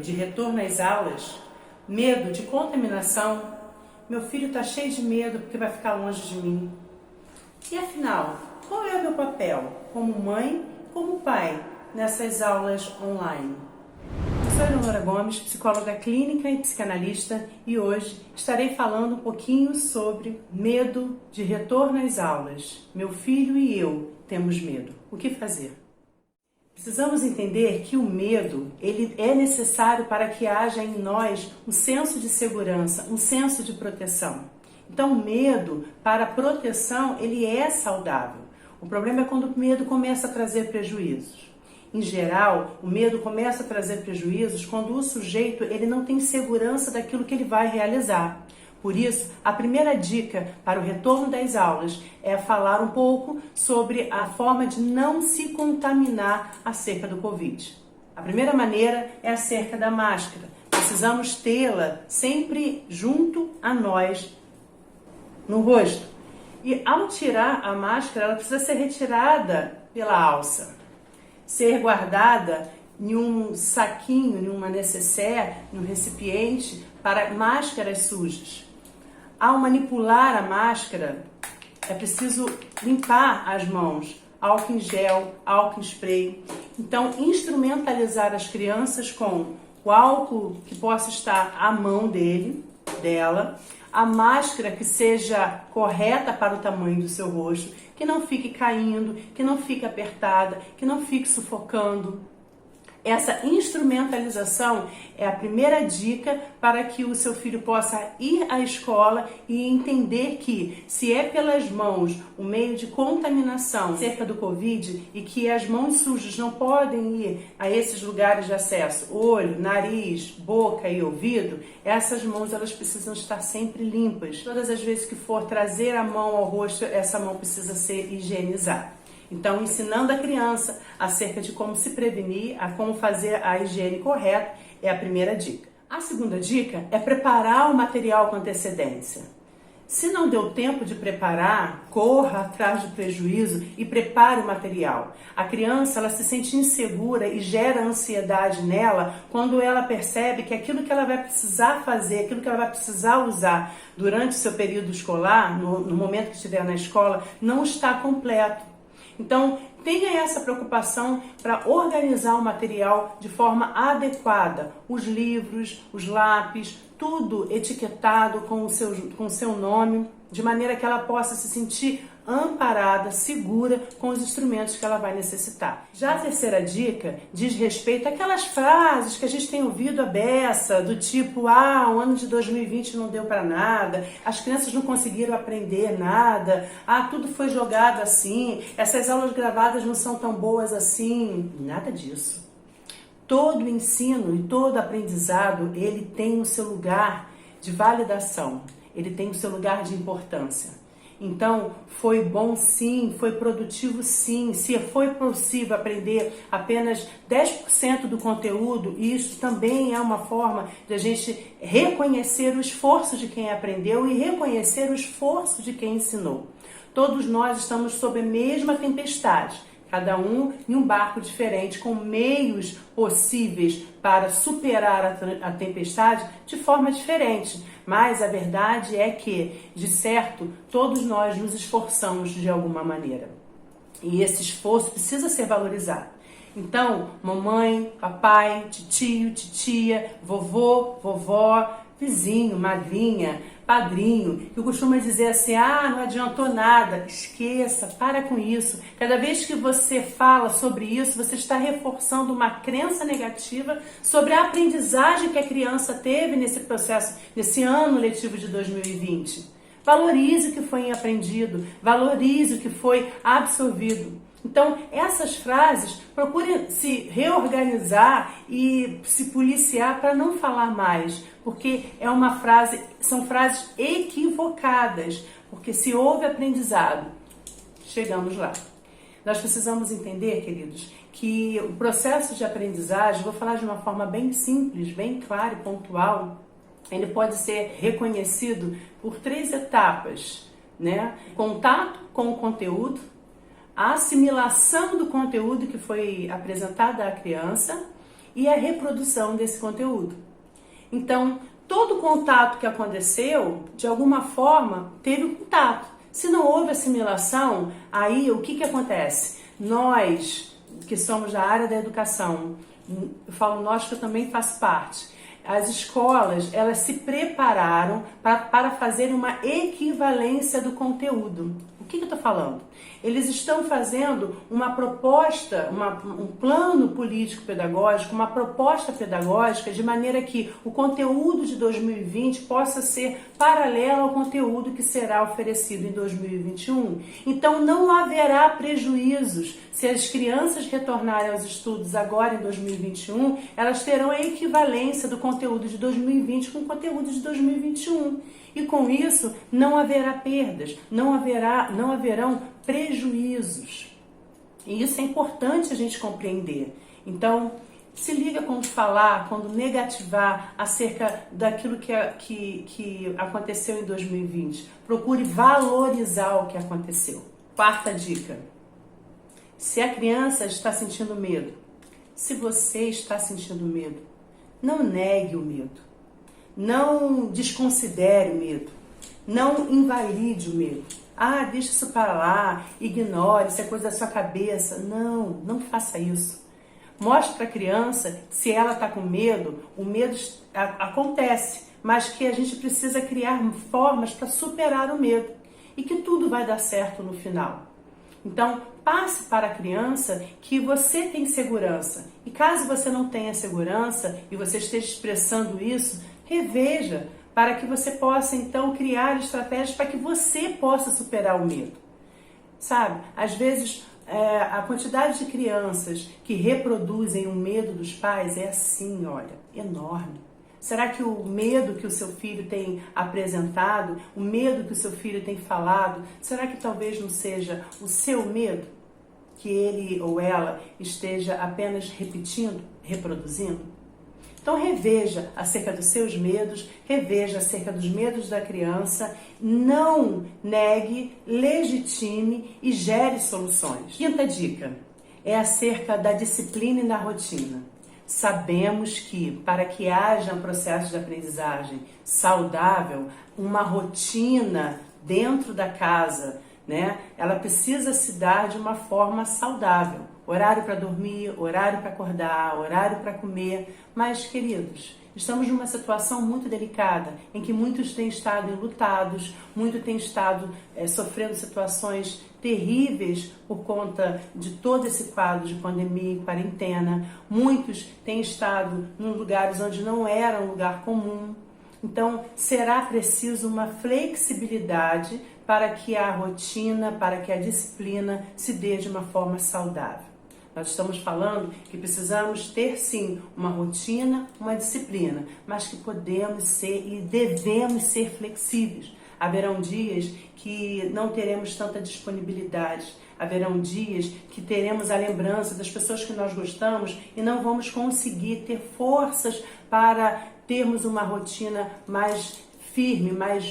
de retorno às aulas, medo de contaminação. Meu filho está cheio de medo porque vai ficar longe de mim. E afinal, qual é o meu papel como mãe, como pai, nessas aulas online? Eu sou Eleonora Gomes, psicóloga clínica e psicanalista, e hoje estarei falando um pouquinho sobre medo de retorno às aulas. Meu filho e eu temos medo. O que fazer? Precisamos entender que o medo, ele é necessário para que haja em nós um senso de segurança, um senso de proteção. Então, o medo para a proteção, ele é saudável. O problema é quando o medo começa a trazer prejuízos. Em geral, o medo começa a trazer prejuízos quando o sujeito ele não tem segurança daquilo que ele vai realizar. Por isso, a primeira dica para o retorno das aulas é falar um pouco sobre a forma de não se contaminar acerca do Covid. A primeira maneira é acerca da máscara. Precisamos tê-la sempre junto a nós, no rosto. E ao tirar a máscara, ela precisa ser retirada pela alça, ser guardada em um saquinho, em uma nécessaire, em um recipiente para máscaras sujas. Ao manipular a máscara, é preciso limpar as mãos, álcool em gel, álcool em spray. Então, instrumentalizar as crianças com o álcool que possa estar à mão dela, a máscara que seja correta para o tamanho do seu rosto, que não fique caindo, que não fique apertada, que não fique sufocando. Essa instrumentalização é a primeira dica para que o seu filho possa ir à escola e entender que, se é pelas mãos o meio de contaminação acerca do Covid e que as mãos sujas não podem ir a esses lugares de acesso, olho, nariz, boca e ouvido, essas mãos elas precisam estar sempre limpas. Todas as vezes que for trazer a mão ao rosto, essa mão precisa ser higienizada. Então, ensinando a criança acerca de como se prevenir, a como fazer a higiene correta, é a primeira dica. A segunda dica é preparar o material com antecedência. Se não deu tempo de preparar, corra atrás do prejuízo e prepare o material. A criança ela se sente insegura e gera ansiedade nela quando ela percebe que aquilo que ela vai precisar fazer, aquilo que ela vai precisar usar durante o seu período escolar, no momento que estiver na escola, não está completo. Então, tenha essa preocupação para organizar o material de forma adequada. Os livros, os lápis, tudo etiquetado com o seu nome, de maneira que ela possa se sentir amparada, segura com os instrumentos que ela vai necessitar. Já a terceira dica diz respeito àquelas frases que a gente tem ouvido à beça, do tipo, o ano de 2020 não deu para nada, as crianças não conseguiram aprender nada, tudo foi jogado assim, essas aulas gravadas não são tão boas assim. Nada disso. Todo ensino e todo aprendizado, ele tem o seu lugar de validação, ele tem o seu lugar de importância. Então, foi bom sim, foi produtivo sim. Se foi possível aprender apenas 10% do conteúdo, isso também é uma forma de a gente reconhecer o esforço de quem aprendeu e reconhecer o esforço de quem ensinou. Todos nós estamos sob a mesma tempestade, cada um em um barco diferente, com meios possíveis para superar a tempestade de forma diferente. Mas a verdade é que, de certo, todos nós nos esforçamos de alguma maneira. E esse esforço precisa ser valorizado. Então, mamãe, papai, titio, titia, vovô, vovó, vizinho, madrinha, padrinho, que costuma dizer assim, não adiantou nada, esqueça, para com isso. Cada vez que você fala sobre isso, você está reforçando uma crença negativa sobre a aprendizagem que a criança teve nesse processo, nesse ano letivo de 2020. Valorize o que foi aprendido, valorize o que foi absorvido. Então, essas frases, procure se reorganizar e se policiar para não falar mais, porque são frases equivocadas, porque se houve aprendizado, chegamos lá. Nós precisamos entender, queridos, que o processo de aprendizagem, vou falar de uma forma bem simples, bem clara e pontual, ele pode ser reconhecido por 3 etapas, né? Contato com o conteúdo, a assimilação do conteúdo que foi apresentado à criança e a reprodução desse conteúdo. Então, todo contato que aconteceu, de alguma forma, teve um contato. Se não houve assimilação, aí o que acontece? Nós, que somos da área da educação, eu falo nós que eu também faço parte, as escolas, elas se prepararam para fazer uma equivalência do conteúdo. O que eu estou falando? Eles estão fazendo uma proposta, um plano político-pedagógico, uma proposta pedagógica de maneira que o conteúdo de 2020 possa ser paralelo ao conteúdo que será oferecido em 2021. Então não haverá prejuízos. Se as crianças retornarem aos estudos agora em 2021, elas terão a equivalência do conteúdo de 2020 com o conteúdo de 2021. E com isso não haverá perdas, não haverão prejuízos. E isso é importante a gente compreender. Então, se liga quando falar, quando negativar acerca daquilo que aconteceu em 2020. Procure valorizar o que aconteceu. Quarta dica. Se a criança está sentindo medo, se você está sentindo medo, não negue o medo. Não desconsidere o medo. Não invalide o medo. Ah, deixa isso para lá, ignore, isso é coisa da sua cabeça. Não faça isso. Mostre para a criança, se ela está com medo, o medo acontece, mas que a gente precisa criar formas para superar o medo e que tudo vai dar certo no final. Então, passe para a criança que você tem segurança. E caso você não tenha segurança e você esteja expressando isso, reveja para que você possa, então, criar estratégias para que você possa superar o medo. Sabe? Às vezes, a quantidade de crianças que reproduzem o medo dos pais é assim, olha, enorme. Será que o medo que o seu filho tem apresentado, o medo que o seu filho tem falado, será que talvez não seja o seu medo? Que ele ou ela esteja apenas repetindo, reproduzindo? Então reveja acerca dos seus medos, reveja acerca dos medos da criança, não negue, legitime e gere soluções. Quinta dica é acerca da disciplina e da rotina. Sabemos que para que haja um processo de aprendizagem saudável, uma rotina dentro da casa, né, ela precisa se dar de uma forma saudável. Horário para dormir, horário para acordar, horário para comer. Mas, queridos, estamos numa situação muito delicada, em que muitos têm estado enlutados, muitos têm estado sofrendo situações terríveis por conta de todo esse quadro de pandemia e quarentena. Muitos têm estado em lugares onde não era um lugar comum. Então, será preciso uma flexibilidade para que a rotina, para que a disciplina se dê de uma forma saudável. Nós estamos falando que precisamos ter, sim, uma rotina, uma disciplina, mas que podemos ser e devemos ser flexíveis. Haverão dias que não teremos tanta disponibilidade, haverão dias que teremos a lembrança das pessoas que nós gostamos e não vamos conseguir ter forças para termos uma rotina mais firme, mais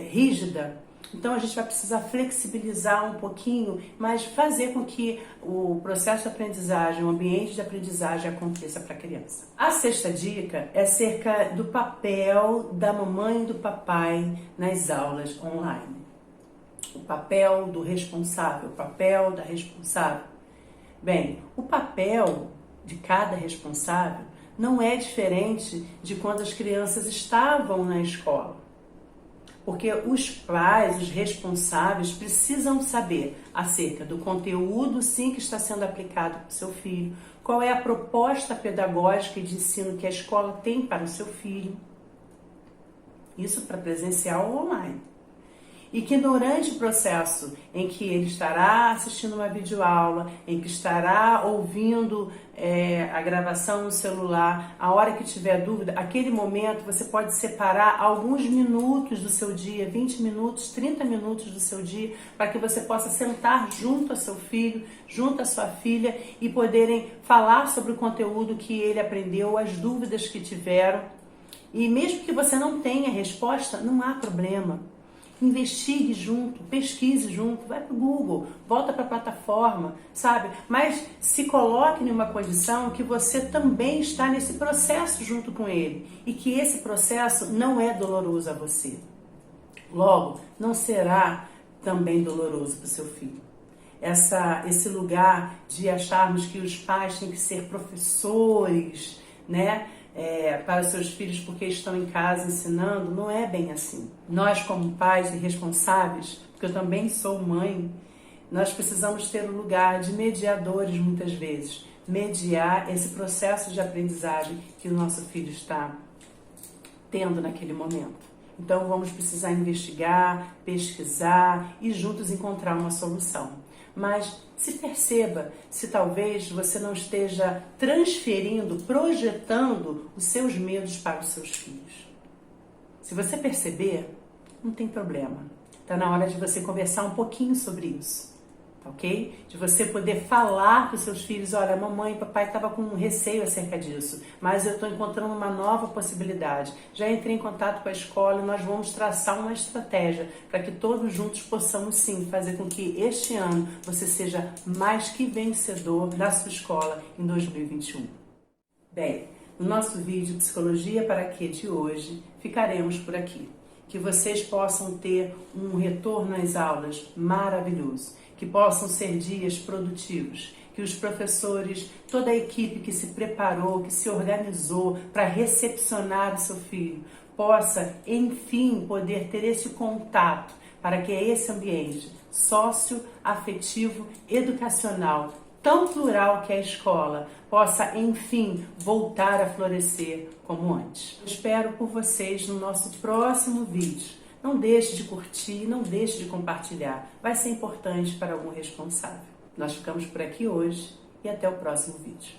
rígida. Então a gente vai precisar flexibilizar um pouquinho, mas fazer com que o processo de aprendizagem, o ambiente de aprendizagem aconteça para a criança. A sexta dica é acerca do papel da mamãe e do papai nas aulas online. O papel do responsável, o papel da responsável. Bem, o papel de cada responsável não é diferente de quando as crianças estavam na escola. Porque os pais, os responsáveis, precisam saber acerca do conteúdo, sim, que está sendo aplicado para o seu filho, qual é a proposta pedagógica e de ensino que a escola tem para o seu filho. Isso para presencial ou online. E que durante o processo em que ele estará assistindo uma videoaula, em que estará ouvindo a gravação no celular, a hora que tiver dúvida, aquele momento você pode separar alguns minutos do seu dia, 20 minutos, 30 minutos do seu dia, para que você possa sentar junto a seu filho, junto à sua filha e poderem falar sobre o conteúdo que ele aprendeu, as dúvidas que tiveram. E mesmo que você não tenha resposta, não há problema. investigue junto, pesquise junto, vai para o Google, volta para a plataforma, sabe? Mas se coloque em uma condição que você também está nesse processo junto com ele e que esse processo não é doloroso a você. Logo, não será também doloroso para o seu filho. Esse lugar de acharmos que os pais têm que ser professores, né? Para seus filhos porque estão em casa ensinando, não é bem assim. Nós, como pais e responsáveis, porque eu também sou mãe, nós precisamos ter um lugar de mediadores muitas vezes, mediar esse processo de aprendizagem que o nosso filho está tendo naquele momento. Então vamos precisar investigar, pesquisar e juntos encontrar uma solução. Mas se perceba se talvez você não esteja transferindo, projetando os seus medos para os seus filhos. Se você perceber, não tem problema. Está na hora de você conversar um pouquinho sobre isso, tá ok? De você poder falar para os seus filhos, olha, mamãe e papai estavam com um receio acerca disso, mas eu estou encontrando uma nova possibilidade. Já entrei em contato com a escola e nós vamos traçar uma estratégia para que todos juntos possamos sim fazer com que este ano você seja mais que vencedor na sua escola em 2021. Bem, no nosso vídeo Psicologia para Quê de hoje, ficaremos por aqui. Que vocês possam ter um retorno às aulas maravilhoso, que possam ser dias produtivos, que os professores, toda a equipe que se preparou, que se organizou para recepcionar o seu filho, possa, enfim, poder ter esse contato para que esse ambiente socioafetivo, educacional, tão plural que é a escola, possa, enfim, voltar a florescer como antes. Espero por vocês no nosso próximo vídeo. Não deixe de curtir, não deixe de compartilhar. Vai ser importante para algum responsável. Nós ficamos por aqui hoje e até o próximo vídeo.